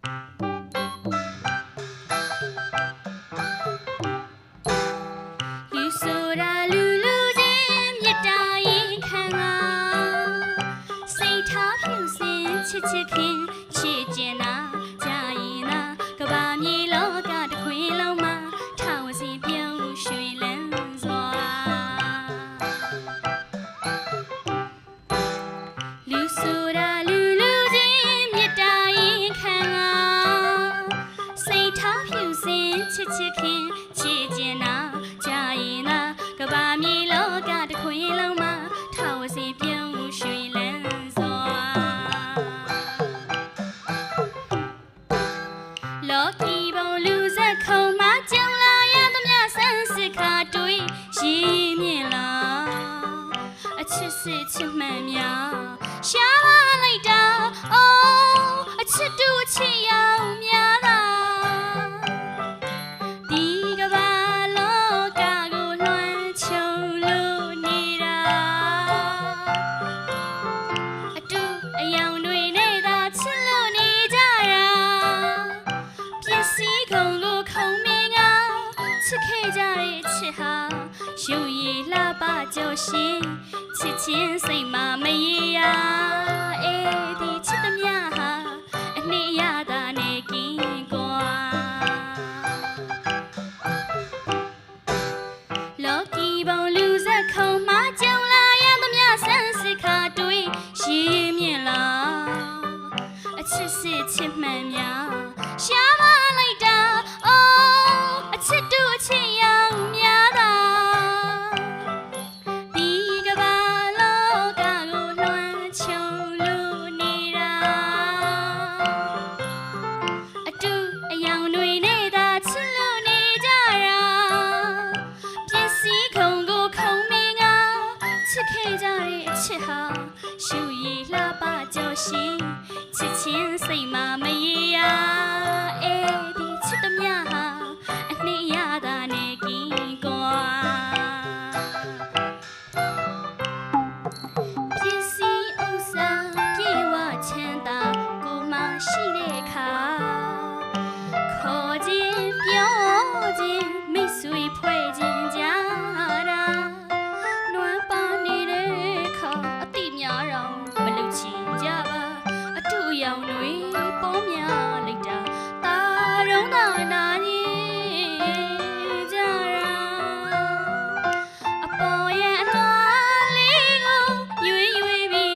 လူဆိုတာလူလူချင်းမြတ်တာရင်ခံတာစိတ်ထားဖြူစင်ချစ်ချစ်ခင်ချစ်ကျင်တာကြာရင်သာကဘာမြေလောကတစ်ခွင်လုံးမှာထောင်စီပြုံးရွှေလန်းစွာလူဆိုတာလူလူချင်းမြတ်တာရင်ခံတာစိတ်ထားဖြူစင်ချစ်ချစ်ခင်ချစ်ကျင်တာကြာရင်သာကဘာမြေလောကတစ်ခွင်လုံးမှာထောင်စီပြုံးရွှေလန်းစွာလောကီဘုံလူစက်ခုံမှာကြုံလာရသမျှဆန်းစစ်ခါတွေးရင်းမြင်လာအချစ်စစ်ချစ်မှန်များရှားပါလိုက်တာအိုးအချစ်တူအချစ်ရောက်များတာဒီကဘာလောကကိုလွှမ်းခြုံလို့နေတာအတူအယောင်တွေနဲ့သာချစ်လို့နေကြတာပစ္စည်းကုန်ကိုခုံမင်းကချစ်ခဲ့ကြတဲ့ချစ်ဟာရုပ်ရည်လှပကြောရှင်ချစ်ချင်းစိတ်မှမရေရာအေးဒီချစ်သမျှဟာအနှစ်ရတာနဲ့ကင်းကွာလောကီဘုံလူစက်ခုံမှာကြုံလာရသမျှဆန်းစစ်ခါတွေးရင်းမြင်လာအချစ်စစ်ချစ်မှန်များရှားပါလိုက်တာအိုးအချစ်တူအချစ်ရောက်များတာဒီကဘာလောကကိုလွှမ်းခြုံလို့နေတာအတူအယောင်တွေနဲ့သာချစ်လို့နေကြတာပစ္စည်းခုံကိုခုံမင်းကချစ်ခဲ့ကြတဲ့အချစ်ဟာရှူရည်လှပကြောရှင်ချစ်ချင်းစိတ်မှမ